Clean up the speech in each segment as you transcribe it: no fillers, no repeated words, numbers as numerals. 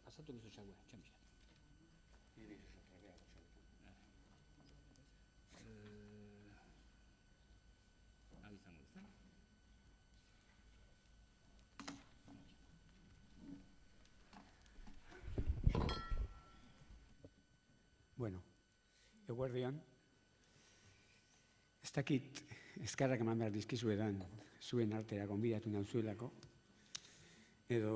Pasatu gizu txagua, txampisat. Hau izango izan. Bueno, eguerdian, ez dakit eskarrak eman behar dizkizuedan zuen artera gonbidatu nauzuelako, edo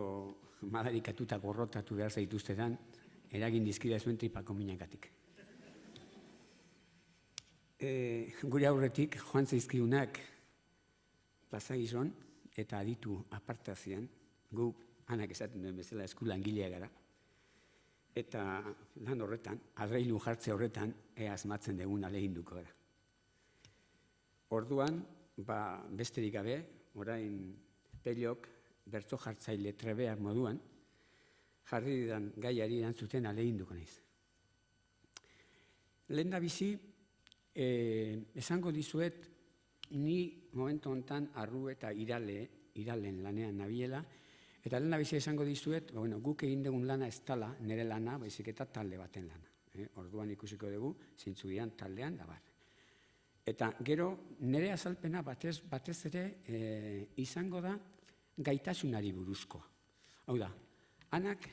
madarikatuta gorrotatu behar zaituztedan, eragin dizkida zuen tripako minakatik. Gure aurretik joan zaizkiunak plaza gizon eta aditu apartazian, gu anak esaten duen bezala eskulangilea gara, eta lan horretan, adreilu jartze horretan, asmatzen dugun aleginduko gara. Orduan, besterik gabe, orain Pelok bertso jartzaile trebeak moduan, jarri didan gaiari erantzuten aleginduko naiz. Lehendabizi, esango dizuet, ni momentu honetan arru eta iralen lanean nabiela, eta lehendabizi esango dizuet, guk egin dugun lana ez tala, nire lana, baizik eta talde baten lana. Orduan ikusiko dugu, zintzugian taldean da bar. Eta gero, nire azalpena batez ere izango da gaitasunari buruzkoa. Hau da, Anak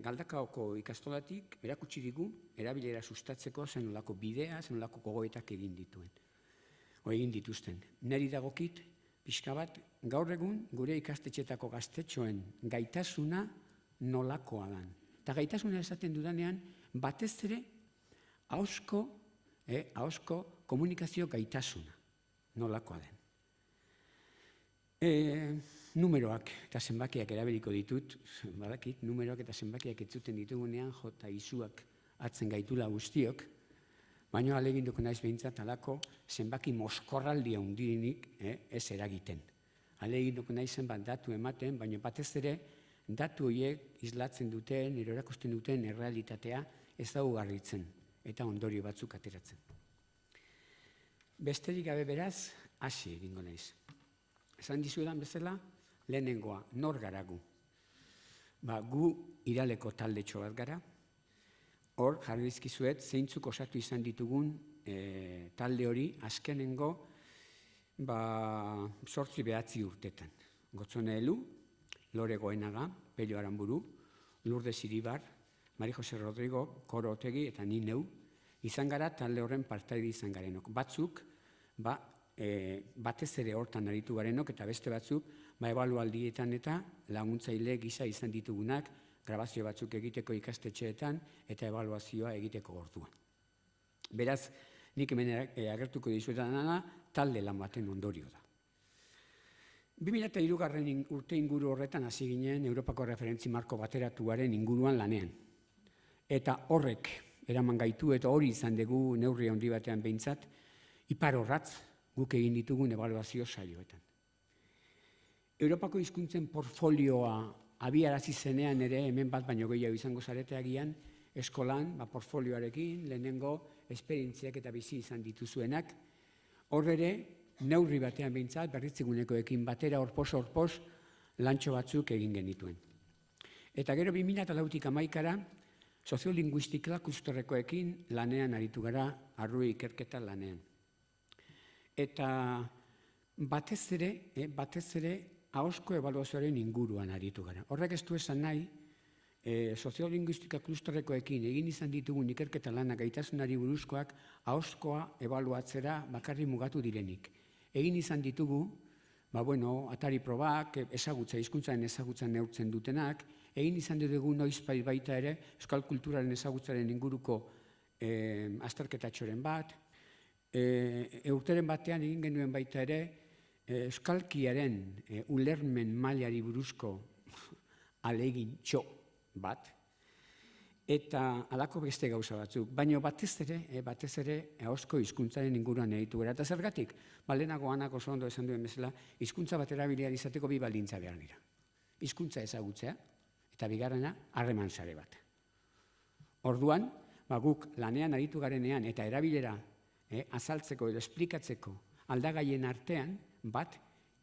Galdakaoko ikastolatik erakutsi digu erabilera sustatzeko zenolako bidea, zenolako gogoetak egin dituzten. Neri dagokit, pixka bat, gaur egun gure ikastetxetako gaztetxoen gaitasuna nolakoa dan. Eta gaitasuna esaten dudanean, batez ere, ahozko komunikazio gaitasuna nolakoa den. Numeroak eta zenbakiak erabiliko ditut, badakit, numeroak eta zenbakiak entzuten ditugunean, jota izuak atzen gaitula guztiok, baina aleginduko naiz behintzat alako zenbaki moskorraldi handirik ez eragiten. Aleginduko naiz zenbat datu ematen, baina batez ere datu horiek islatzen duten, erakusten duten errealitatea ez daugarritzen eta ondorio batzuk ateratzen. Besterik gabe beraz, hasi egingo naiz. Esan dizuedan bezala, lehenengoa, nor gara gu. Gu iraleko taldetxo bat gara, hor jarri dizkizuet zeintzuk osatu izan ditugun talde hori azkenengo 8-9 urtetan. Gotzone Elu, Lore Goenaga, Pello Aranburu, Lourdes Iribar, Mari Jose Rodrigo, Koro Otegi eta ni neu, izan gara talde horren partaide izan garenok. Batzuk, batez ere hortan aritu garenok eta beste batzuk, ebalualdietan eta laguntzaile gisa izan ditugunak, grabazio batzuk egiteko ikastetxeetan eta ebaluazioa egiteko orduan. Beraz, nik hemen agertuko dizuetana talde lan baten ondorio da. 2003 urte inguru horretan hasi ginen Europako referentzi marko bateratuaren inguruan lanean. Eta horrek eraman gaitu eta hori izan dugu neurri handi batean behintzat, ipar horratz guk egin ditugun ebaluazio saioetan. Europako hizkuntzen portfolioa abiarazi zenean ere hemen bat baino gehiago izango zarete agian, eskolan, portfolioarekin, lehenengo esperientziak eta bizi izan dituzuenak, hor ere, neurri batean behintzat, berritzigunekoekin batera horpos lantxo batzuk egin genituen. Eta gero 2004tik 2011 soziolinguistika klusterrekoekin lanean aritu gara, arrui ikerketa lanean. Eta batez ere, ahozko ebaluazioaren inguruan aritu gara. Horrek ez du esan nahi, soziolinguistika klusterrekoekin egin izan ditugun ikerketa lanak gaitasunari buruzkoak ahozkoa ebaluatzera bakarri mugatu direnik. Egin izan ditugu, atari probak, hizkuntzaren ezagutza neurtzen dutenak, egin izan dugu noizbait baita ere, euskal kulturaren ezagutzaren inguruko azterketatxoren bat, urteren batean egin genuen baita ere, euskalkiaren ulermen mailari buruzko alegintxo bat, eta halako beste gauza batzuk, baina batez ere ahozko hizkuntzaren inguruan egitu gara. Eta zergatik, lehenago Anak oso ondo esan duen bezala, hizkuntza bat erabilia izateko bi baldintza behar dira. Hizkuntza ezagutzea, eta bigarrena, harreman sare bat. Orduan, guk lanean aritu garenean eta erabilera azaltzeko edo esplikatzeko aldagaien artean bat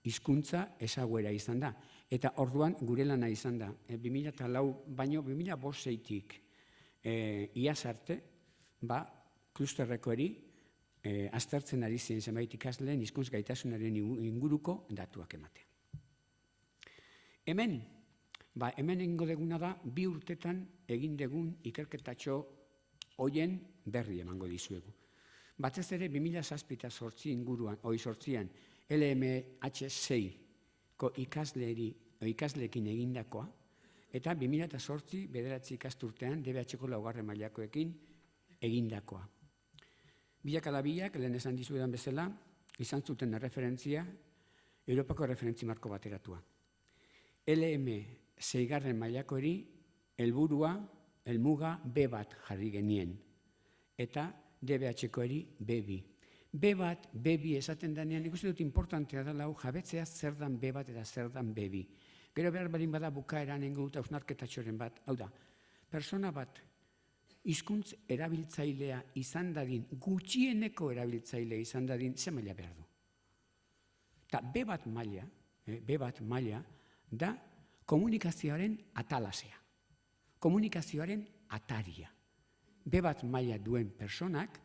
hizkuntza ezaguera izan da. Eta orduan gure lana izan da, 2004 baino 2005-tik iaz arte, klusterrekoeri aztertzen ari ziren zenbait ikasleen hizkuntz gaitasunaren inguruko datuak ematea. Hemen egingo deguna da, 2 urtetan egin degun ikerketatxo hoien berri emango dizuegu. Batez ere, 2007-8 inguruan, sortzian, LMH6ko ikasleekin egindakoa, eta 2008 9 ikasturtean DBH-ko 4. mailakoekin egindakoa. Biak ala biak, lehen esan dizuedan bezala, izan zuten referentzia, Europako referentzi marko bateratua. LM6. mailakoeri helmuga B1 jarri genien, eta DBH-koeri B2. B1, B2 esaten denean, ikusten dut importantea dela jabetzea zer dan B1 eta zer dan B2. Gero behar balin bada bukaeran engo dut hausnarketatxoren bat, hau da, persona bat hizkuntz erabiltzailea izan dadin, gutxieneko erabiltzailea izan dadin, ze maila behar du. Eta B1 maila da komunikazioaren atalasea, komunikazioaren ataria. B1 maila duen personak,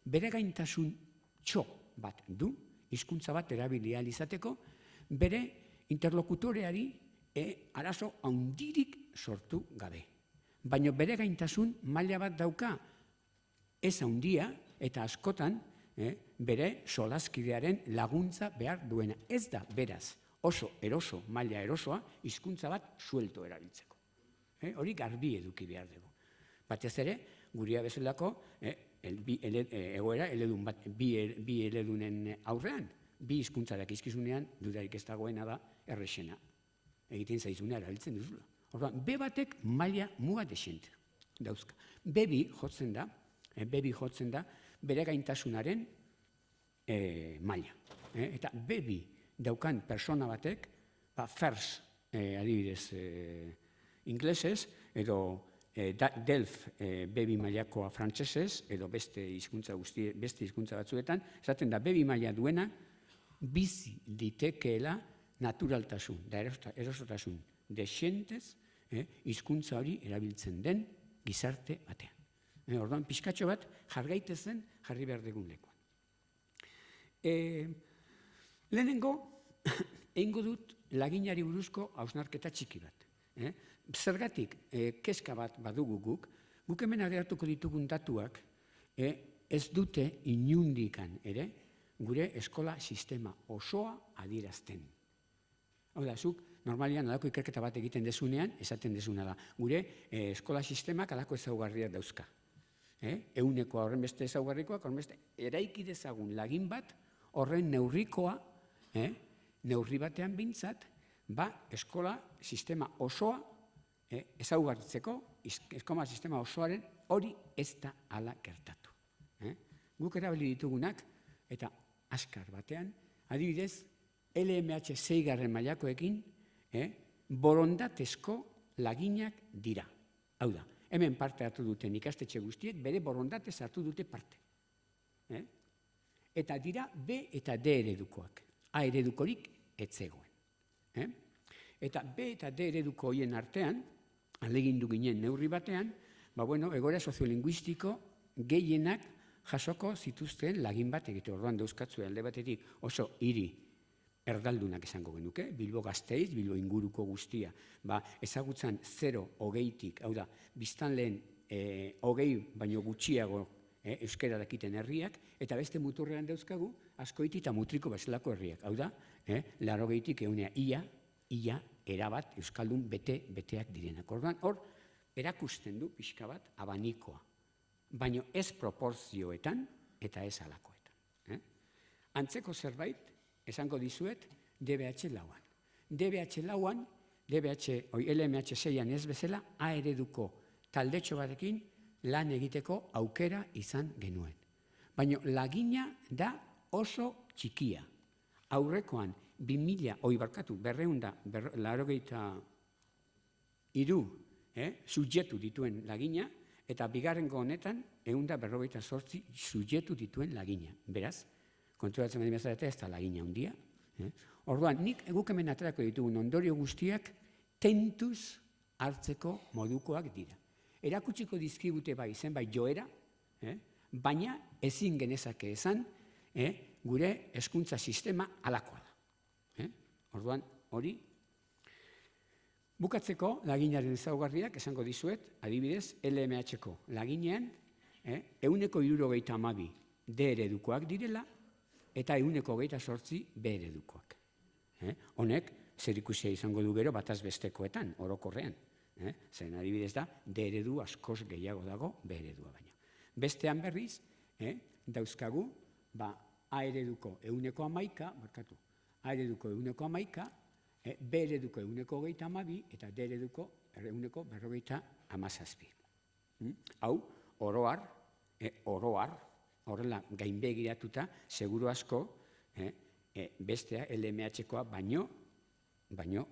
bere gaintasun txo bat du, hizkuntza bat erabilia izateko, bere interlokutoreari arazo handirik sortu gabe. Baina bere gaintasun maila bat dauka ez handia eta askotan bere solaskidearen laguntza behar duena. Ez da, beraz, oso eroso, maila erosoa, hizkuntza bat suelto erabiltzeko. Hori garbi eduki behar dugu. Batez ere, guria bezalako egoera eledun bat, bi eledunen aurrean, bi hizkuntza dakizkizunean, dudarik ez dagoena da errexena. Egiten zaizunea erabiltzen duzula. Orduan, B1-ek maila muga desente dauzka. B2 jotzen da bere gaintasunaren maila. Eta B2 daukan persona batek, FIRST, adibidez, inglesez, edo DELF B2 mailakoa frantsesez, edo beste hizkuntza batzuetan, esaten da B2 maila duena, bizi litekeela naturaltasun, da erosotasun desentez, hizkuntza hori erabiltzen den gizarte batean. Orduan, pixkatxo bat jargaitezen jarri behar dugun lekuan. Lehenengo, egingo dut laginari buruzko hausnarketa txiki bat. Zergatik, kezka bat badugu guk hemen agertuko ditugun datuak ez dute inundikan ere gure eskola sistema osoa adierazten. Hau da, zuk normalian alako ikerketa bat egiten dezunean, esaten dezuna da, gure eskola sistemak alako ezaugarriak dauzka. Ehunekoa horren beste ezaugarrikoak, horren beste eraiki dezagun lagin bat, horren neurrikoa, neurri batean behintzat, eskola sistema osoa ezaugarritzeko, eskola sistema osoaren hori ez da ala gertatu. Guk erabili ditugunak, eta askar batean, adibidez, LMH6 mailakoekin borondatezko laginak dira. Hau da, hemen parte hartu duten ikastetxe guztiek bere borondatez hartu dute parte. Eta dira B eta D eredukoak. A eredukorik etzegoen. Eta B eta D ereduko hoien artean, alegindu ginen neurri batean, egoera soziolinguistiko gehienak jasoko zituzten lagin bat egite. Orduan dauzkatzu alde batetik oso hiri erdaldunak esango genuke, Bilbo Gasteiz, Bilbo inguruko guztia, ezagutzan 0-20-tik, hau da, biztanleen 20 baino gutxiago euskara dakiten herriak, eta beste muturrean dauzkagu, Azkoiti eta Mutriko bezalako herriak, hau da, 80-tik eunea ia erabat euskaldun beteak direnak. Orduan, hor, erakusten du pixka bat abanikoa, baino ez proporzioetan eta ez alakoetan. Antzeko zerbait, esango dizuet, DBH lauan. DBH lauan, LMH6an ez bezala, A ereduko taldetxo batekin lan egiteko aukera izan genuen. Baina lagina da oso txikia. Aurrekoan, 283 subjektu dituen lagina, eta bigarrengo honetan, 148 subjektu dituen lagina. Beraz, konturatzen badi bezala ez da lagina handia. Orduan, guk hemen aterako ditugun ondorio guztiak tentuz hartzeko modukoak dira. Erakutsiko dizkigute bai zenbait joera, baina ezin genezake esan gure hezkuntza sistema halakoa da. Orduan, hori. Bukatzeko, laginaren ezaugarriak esango dizuet, adibidez, LMH-ko laginean, 172 D eredukoak direla, eta 128 B eredukoak. Honek, zer ikusia izango du gero bataz bestekoetan, orokorrean. Zen adibidez da, D eredu askoz gehiago dago B eredua baino. Bestean berriz, dauzkagu, A ereduko 1,11, barkatu, A ereduko 1,11, B ereduko 1,22 eta D ereduko 1,57. Hau, oroar, horrela gainbegiratuta, seguru asko, bestea LMH-koa baino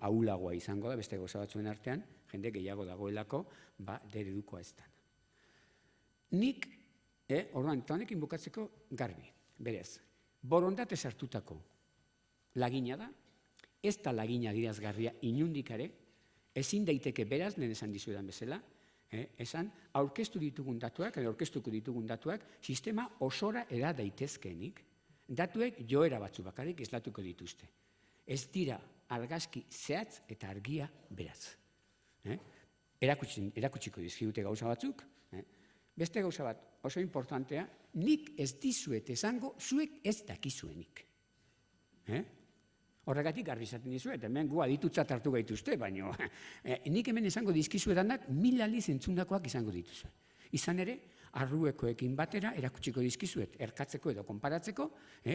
ahulagoa izango da, beste gauza batzuen artean, jende gehiago dagoelako, D eredukoa ez da. Nik, orduan, eta honekin bukatzeko garbi, berez, borondatez hartutako lagina da, ez da lagina dirazgarria inundikare, ezin daiteke beraz, lehen esan dizuedan bezala, esan, aurkeztuko ditugun datuak, sistema osora era daitezkeenik, datuek joera batzu bakarrik islatuko dituzte. Ez dira argazki zehatz eta argia beraz. Erakutsiko dizkigute gauza batzuk, beste gauza bat oso importantea, nik ez dizuet esango, zuek ez dakizuenik. Horregatik garbi izaten dizuet, hemen gu aditutzat hartu gaituzte, baina nik hemen esango dizkizuetanak 1000 aldiz entzundakoak izango dituzue. Izan ere, arruekoekin batera erakutsiko dizkizuet, erkatzeko edo konparatzeko,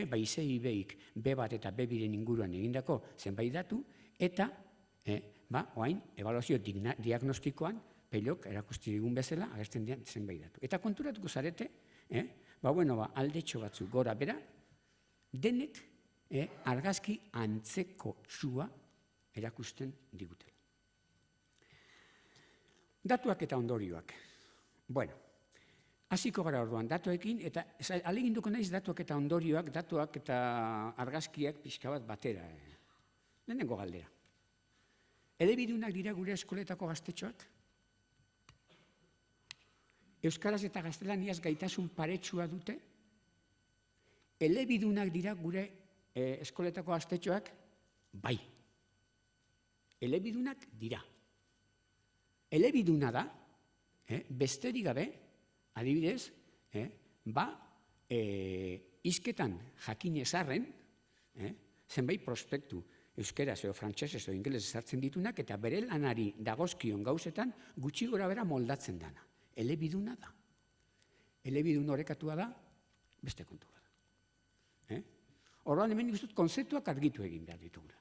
bai CIB-ik B1 eta B2-ren inguruan egindako zenbait datu, eta oain, ebaluazio diagnostikoan, pelok erakusti digun bezala, agertzen dian zenbait datu. Eta konturatuko zarete, aldetxo batzuk gora bera, denek argazki antzeko zua erakusten digutela. Datuak eta ondorioak. Bueno, hasiko gara orduan datuekin, eta aleginduko naiz datuak eta ondorioak, datuak eta argazkiak pixka bat batera. Lehenengo galdera. Elebidunak dira gure eskoletako gaztetxoak? Euskaraz eta gaztelaniaz gaitasun paretsua dute? Elebidunak dira gure eskoletako gaztetxoak? Bai. Elebidunak dira. Elebiduna da, besterik gabe, adibidez, hizketan jakin ezarren, zenbait prospektu euskeraz edo frantsesez edo ingelesez sartzen ditunak, eta bere lanari dagozkion gauzetan gutxi gora bera moldatzen dana. Elebiduna da. Elebidun orekatua da, beste kontu da. Orduan hemen nik konzeptuak argitu egin behar ditugula.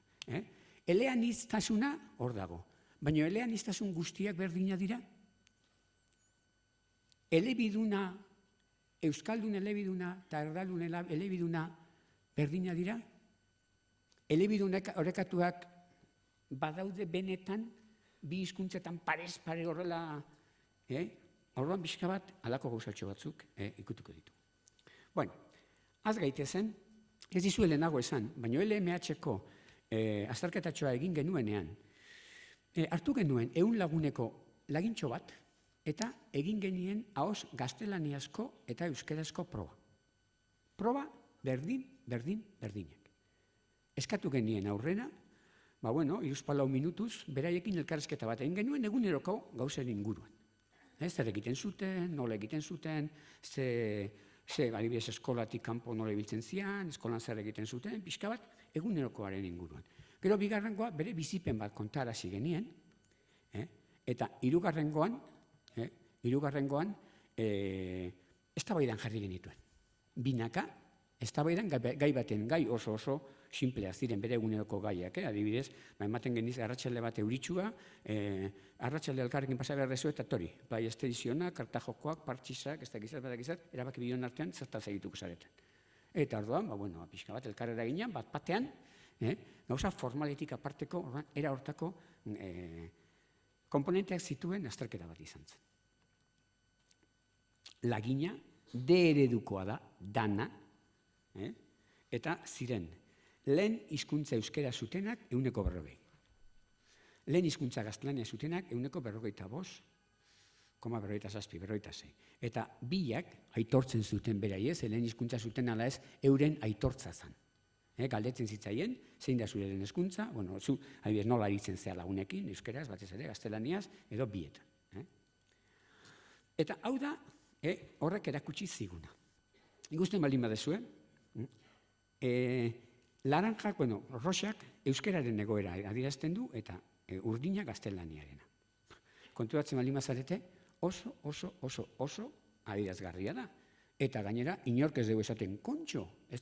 Eleaniztasuna hor dago, baina eleaniztasun guztiak berdina dira? Elebiduna, euskaldun elebiduna eta erdaldun elebiduna berdina dira? Elebidunek orekatuak badaude benetan, bi hizkuntzetan parez pare horrela, orduan pixka bat, halako gauzatxo batzuk ikutuko ditu. Bueno, az gaitezen, ez dizu lehenago esan, baina LMH-ko azterketatxoa egin genuenean, hartu genuen 100 laguneko lagintxo bat, eta egin genien ahoz gaztelaniazko eta euskerazko proba. Proba berdinak. Eskatu genien aurrena, 34 minutuz, beraiekin elkarrezketa bat egin genuen eguneroko gauzen inguruan. Zer egiten zuten, nola egiten zuten, adibidez eskolatik kanpo nola ibiltzen zian, eskolan zer egiten zuten, pixka bat egunerokoaren inguruan. Gero bigarrengoa bere bizipen bat kontarazi genien, eta hirugarrengoan eztabaidan jarri genituen. Binaka, eztabaidan gai baten, gai oso sinpleak ziren bere eguneroko gaiak, adibidez, ematen geniz arratsalde bat euritsua, arratsalde elkarrekin pasa behar dezu eta tori, bai estedizionak, kartajokoak, partxisak, ez dakizat, erabaki bideon artean zertaz egituko zareten. Eta orduan, pixka bat elkarrera ginean, bat batean, gauza formaletik aparteko, era hortako komponenteak zituen azterketa bat izan zen. Lagina, D eredukoa da, dana, eta ziren, lehen hizkuntza euskera zutenak 140. Lehen hizkuntza gaztelania zutenak 145,46. Eta biak aitortzen zuten beraiez, lehen hizkuntza zuten ala ez, euren aitortza zan. Galdetzen zitzaien, zein da zure lehen hizkuntza, bueno, zu, adibidez, nola aritzen zea lagunekin, euskeraz, batez ere, gaztelaniaz, edo bietan. Eta hau da, horrek erakutsi ziguna. Ikusten baldin badezue, laranjak, bueno, roxak euskeraren egoera adierazten du eta urdina gaztelaniarena. Konturatzen baldin bazarete, oso adierazgarria da. Eta gainera, inork ez dugu esaten, kontxo, ez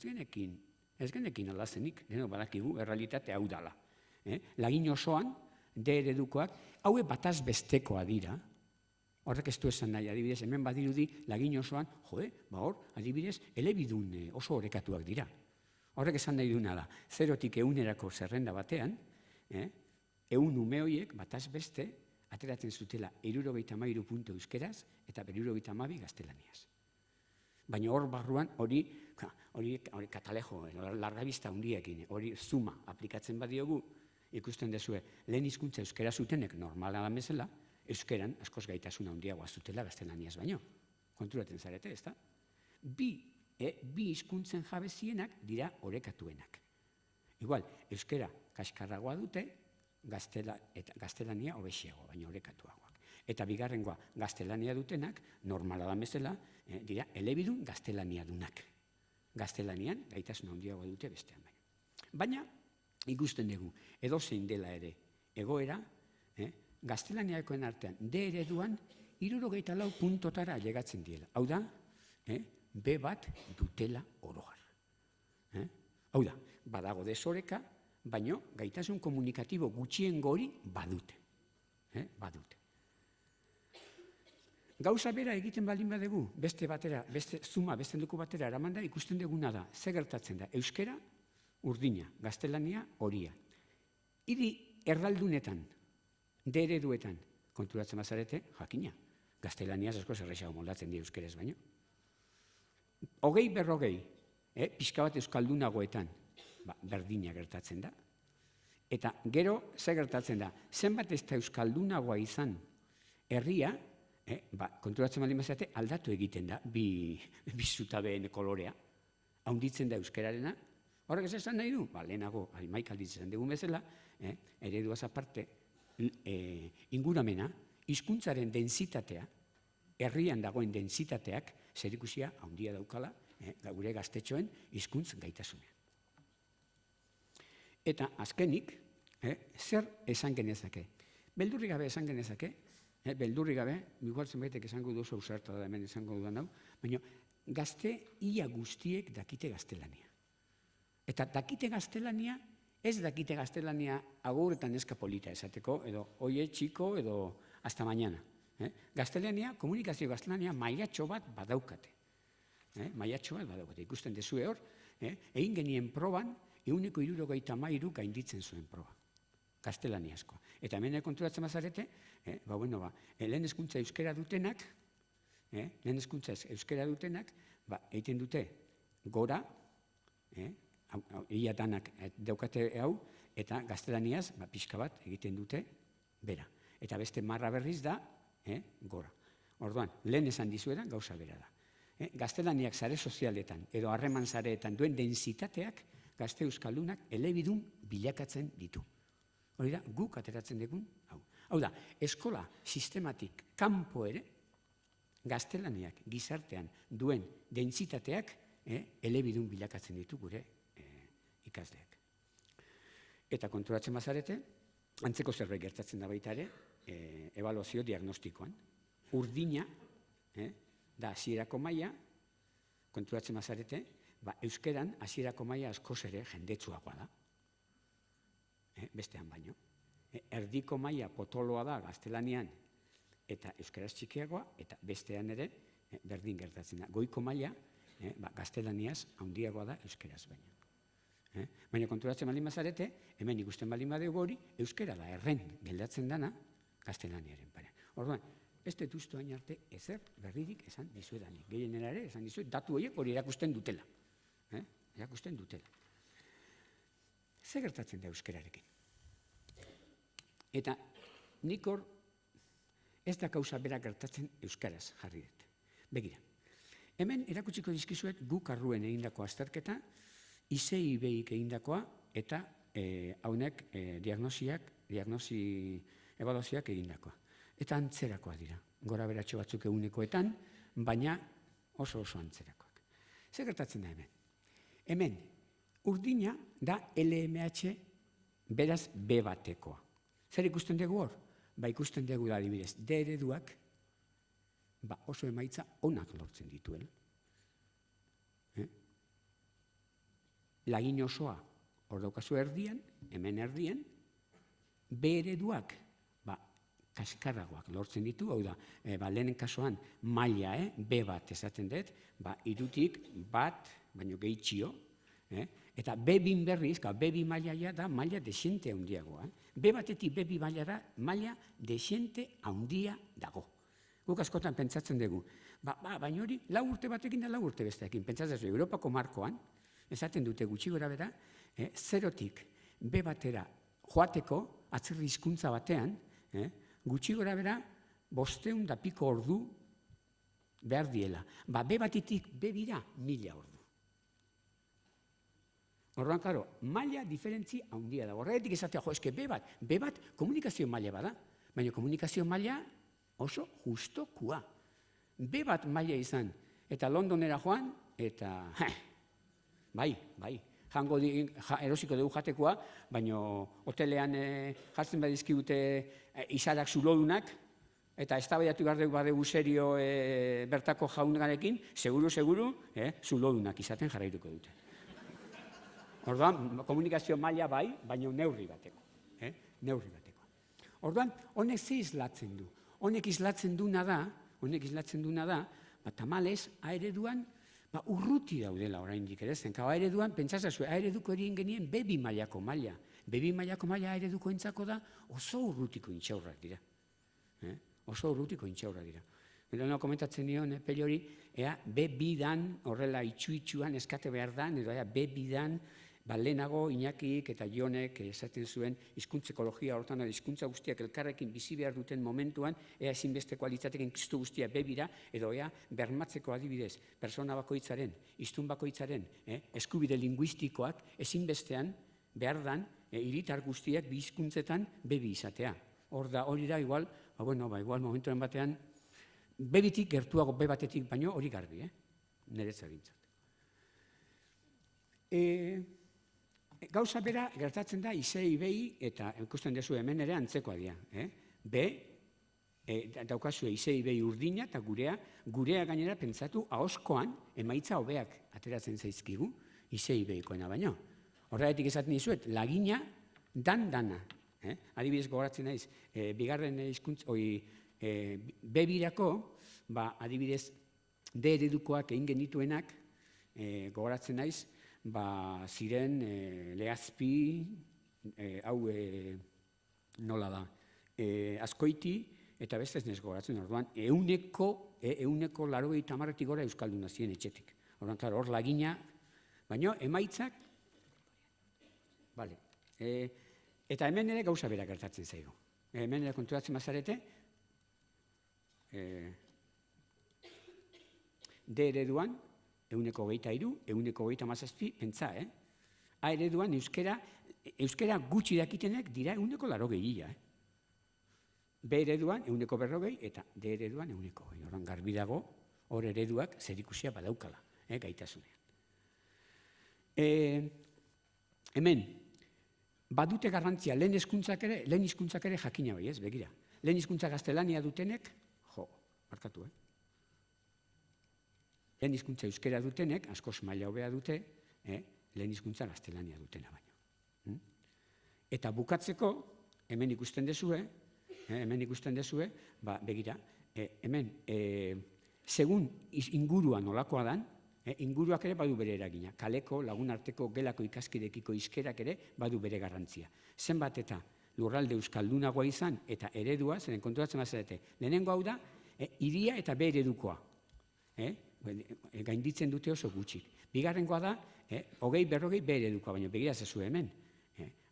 genekin alazenik, denok badakigu, errealitate hau dala. Lagin osoan, D eredukoak, haue bataz bestekoa dira, horrek ez du esan nahi, adibidez, hemen badirudi lagin osoan, hor, adibidez, elebidun oso orekatuak dira. Horrek esan nahi duna da, 0-tik 100-erako zerrenda batean, 100 ume horiek bataz beste, ateratzen zutela 73 puntu euskeraz eta 72 gaztelaniaz. Baina hor barruan hori katalejo, largabista hundiekin, hori zuma aplikatzen badiogu, ikusten dezue, lehen hizkuntza euskera zutenek normala da bezala, euskeran askoz gaitasuna handiagoa zutela gaztelaniaz baino. Konturatzen zarete, ezta? Bi hizkuntzen jabezienak dira orekatuenak. Igual, euskera kaskarragoa dute, gaztelania hobexiagoa, baina orekatuagoak. Eta bigarrengoa gaztelania dutenak, normala da bezala, dira elebidun gaztelania dunak. Gaztelanian gaitasuna handiagoa dute bestean baino. Baina, ikusten dugu, edozein dela ere, egoera, gaztelaniakoen artean, D ereduan, 74 puntotara ailegatzen diela. Hau da, B bat dutela oroar. Hau da, badago desoreka, baino gaitasun komunikatibo gutxien gori badute. Badute. Gauza bera egiten baldin badegu, beste zuma, beste enduko batera eramanda, ikusten duguna da, ze gertatzen da, euskera, urdina, gaztelania, horia. Hiri erraldunetan, D ereduetan, konturatzen bazarete, jakina, gaztelaniaz asko zerrexago moldatzen di euskerez baino. 20-40, pixka bat euskaldunagoetan, berdina gertatzen da. Eta gero, ze gertatzen da, zenbat ez da euskaldunagoa izan herria, konturatzen baldin bazarete, aldatu egiten da, bi zutabeen kolorea, haunditzen da euskerarena. Horrek ez esan nahi du? Lehenago, maik alditzen dugu bezala, ereduaz aparte, inguramena, hizkuntzaren densitatea, herrian dagoen densitateak, zerikusia handia daukala, gure gaztetxoen hizkuntz gaitasunean. Eta azkenik, zer esan genezake? Beldurri gabe esan genezake, beldurri gabe, igualtzen baitek esango duzu ausarta da hemen esango dudan hau, baina gazte ia guztiek dakite gaztelania. Eta dakite gaztelania, ez dakite gaztelania agur eta neska polita esateko, edo oie txiko, edo hasta mañana. Gaztelania, komunikazio gaztelania maiatxo bat badaukate. Ikusten dezue hor, egin genien proban, 173 gainditzen zuen proba. Gaztelaniazkoa. Eta hemen konturatzen bazarete, lehen hezkuntza euskera dutenak, egiten dute gora, ia danak daukate hau, eta gaztelaniaz, pixka bat egiten dute bera. Eta beste marra berriz da, gora. Orduan, lehen esan dizuetan gauza bera da. Gaztelaniak sare sozialetan edo harreman sareetan duen densitateak gazte euskaldunak elebidun bilakatzen ditu. Hori da, guk ateratzen dugun hau. Hau da, eskola sistematik kanpo ere, gaztelaniak gizartean duen dentsitateak elebidun bilakatzen ditu gure ikasleak. Eta konturatzen bazarete, antzeko zerbait gertatzen da baita ere, ebaluazio diagnostikoan. Urdina, da hasierako maila, konturatzen bazarete, euskeran hasierako maila askoz ere jendetsuagoa da. Bestean baino. Erdiko maila potoloa da gaztelanian eta euskaraz txikiagoa, eta bestean ere berdin gertatzen da. Goiko maila gaztelaniaz handiagoa da euskaraz baino. Baina konturatzen baldin bazarete, hemen ikusten baldin badugu hori, euskara da erren geldatzen dana gaztelaniaren parean. Orduan, ez dut uste hain arte ezer berririk esan dizuedanik. Gehienera ere esan dizuet, datu horiek hori erakusten dutela. Erakusten dutela. Ze gertatzen da euskararekin? Eta nik hor ez da kausa bera gertatzen euskaraz jarri dut. Begira, hemen erakutsiko dizkizuet guk arruen egindako azterketa, ICIB-ik egindakoa eta haunek ebaluazioak egindakoa. Eta antzerakoa dira, gora beratxo batzuk egunekoetan, baina oso antzerakoak. Zer gertatzen da hemen? Hemen, urdina da LMH beraz B batekoa. Zer ikusten dugu hor? Ikusten dugu da adibidez, D ereduak oso emaitza onak lortzen dituen. Lagin osoa hor daukazu erdian, hemen erdian, B ereduak kaskarragoak lortzen ditu, hau da, lehenen kasuan maila, B bat esaten dut, irutik bat, baino gehitxio, eta B2 berriz, B2 mailaia da maila desente handiagoa. B batetik B2 mailara maila desente handia dago. Guk askotan pentsatzen dugu, baina hori 4 urte batekin da 4 urte besteekin, pentsatzen dugu, Europako markoan, esaten dute gutxi gora bera, zerotik B batera joateko, atzerri hizkuntza batean, gutxi gora bera, 500 eta piko ordu behar diela. B batetik B bira 1000 ordu. Orduan, karo, maila diferentzi handia da. Horregatik esatea, eske B bat komunikazio maila bada, baina komunikazio maila oso justokua. B bat maila izan, eta Londonera joan, eta bai, erosiko dugu jatekoa, baina hotelean jartzen badizkigute izarak zulodunak, eta eztabaidatu behar dugu badegu serio bertako jaungarekin, seguru, zulodunak izaten jarraituko dute. Orduan, komunikazio maila bai, baina neurri bateko. Orduan, honek ze islatzen du? Honek islatzen duna da, tamalez, A-ereduan urruti daudela oraindik ere zen. A-ereduan, pentsatzen A-ereduko erien genien B2 mailako maila. B2 mailako maila A-ereduko entzako da oso urrutiko intxaurrak dira. Eta komentatzen nion, peli hori, B2 dan, horrela itxu-itxuan eskate behar dan, edo B2 dan, lehenago Iñakik eta Jonek esaten zuen hizkuntza ekologia hortan, hizkuntza guztiak elkarrekin bizi behar duten momentuan, ezinbesteko litzateken kristu guztia bebira, edo bermatzeko adibidez, persona bakoitzaren, hiztun bakoitzaren, eskubide linguistikoak ezinbestean behar dan, hiritar guztiak bi hizkuntzetan bebi izatea. Hori da, igual momentuaren batean, bebitik gertuago be batetik, baino hori garbi, niretzat bintzat. Gauza bera gertatzen da ICIB-i, eta ikusten dezu hemen ere antzekoa dira. Daukazue ICIB-i urdina eta gurea gainera pentsatu ahoskoan emaitza hobeak ateratzen zaizkigu ICIB-ikoena baino. Horregatik esaten dizuet, lagina dana. Adibidez gogoratzen naiz, bigarren hizkuntza, B-birako, adibidez D eredukoak egin genituenak, gogoratzen naiz, ziren Lehazpi, hau nola da, Azkoiti, eta beste ez nez gogoratzen, orduan, euneko 80 gora euskalduna ziren etxetik. Orduan, hor lagina, baina emaitzak, eta hemen ere gauza bera gertatzen zaigu. Hemen ere konturatzen bazarete, D ereduan, 123, 137, pentsa, A ereduan euskera gutxi dakitenek dira 180. B ereduan 140 eta D ereduan 120. Horren garbi dago, hor ereduak zerikusia badaukala, gaitasunean. Hemen, badute garrantzia lehen hizkuntzak ere jakina bai, begira. Lehen hizkuntza gaztelania dutenek, markatu, lehen hizkuntza euskera dutenek, askoz maila hobea dute, lehen hizkuntza gaztelania dutena baino. Eta bukatzeko, hemen ikusten dezue, begira, hemen, segun ingurua nolakoa dan, inguruak ere badu bere eragina. Kaleko, lagunarteko, gelako ikaskidekiko izkerak ere badu bere garrantzia. Zenbat eta lurralde euskaldunagoa izan eta eredua, zeren konturatzen bazarete, lehenengo hau da, hiria eta B eredukoa. Gainditzen dute oso gutxik. Bigarrengoa da, 20-40 B eredukoa, baina begira zezu hemen.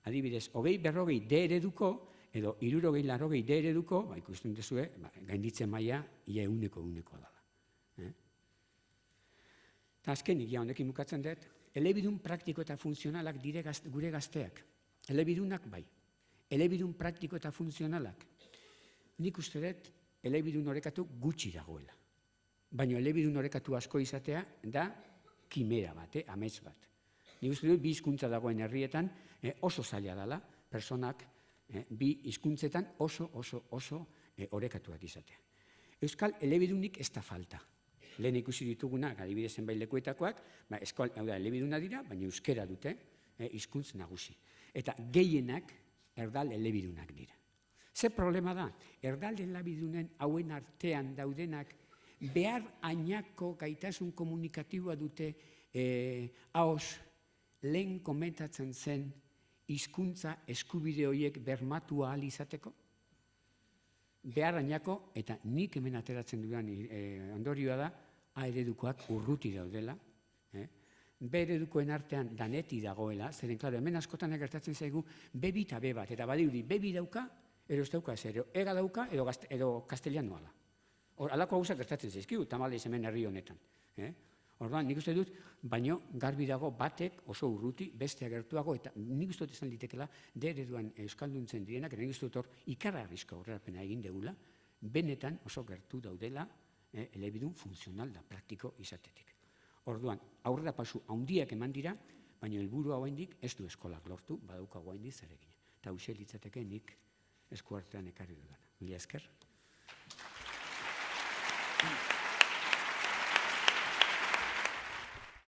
adibidez, 20-40 D ereduko, edo 60-80 D ereduko, ikusten duzue, gainditzen maila ia 100% dela. Eta azkenik, honekin bukatzen dut, elebidun praktiko eta funtzionalak dire gure gazteak. Elebidunak bai. Elebidun praktiko eta funtzionalak. Nik uste dut, elebidun orekatu gutxi dagoela. Baina elebidun orekatu asko izatea da kimera bat, amets bat. Nik uste dut, bi hizkuntza dagoen herrietan oso zaila dela, personak bi hizkuntzetan oso orekatuak izatea. Euskal elebidunik ez da falta. Lehen ikusi ditugunak, adibidez zenbait lekuetakoak, elebiduna dira, baina euskera dute, hizkuntz nagusi. Eta gehienak erdal elebidunak dira. Ze problema da? Erdal elebidunen hauen artean daudenak behar ainako gaitasun komunikatiboa dute ahoz lehen komentatzen zen hizkuntza eskubide horiek bermatu ahal izateko? Behar ainako, eta nik hemen ateratzen dudan ondorioa da, A eredukoak urruti daudela, B eredukoen artean daneti dagoela, zeren, klaro, hemen askotan gertatzen zaigu B2 eta B1, eta badirudi B2 dauka, ero ez dauka ez, ega dauka, edo kastelianoa da. Halako gauzak gertatzen zaizkigu, tamalez hemen herri honetan. Orduan, nik uste dut, baino garbi dago batek oso urruti, bestea gertuago, eta nik uste dut esan ditekela, D ereduan euskalduntzen direnak, nik uste dut hor ikararrizko aurrerapena egin degula, benetan oso gertu daudela, elebidun funtzional da, praktiko izatetik. Orduan, aurrera pasu handiak eman dira, baina helburua oraindik ez du eskolak lortu, badaukagu oraindik zeregina. Eta hauxe litzateke nik eskuartean ekarri dudana. Mila esker.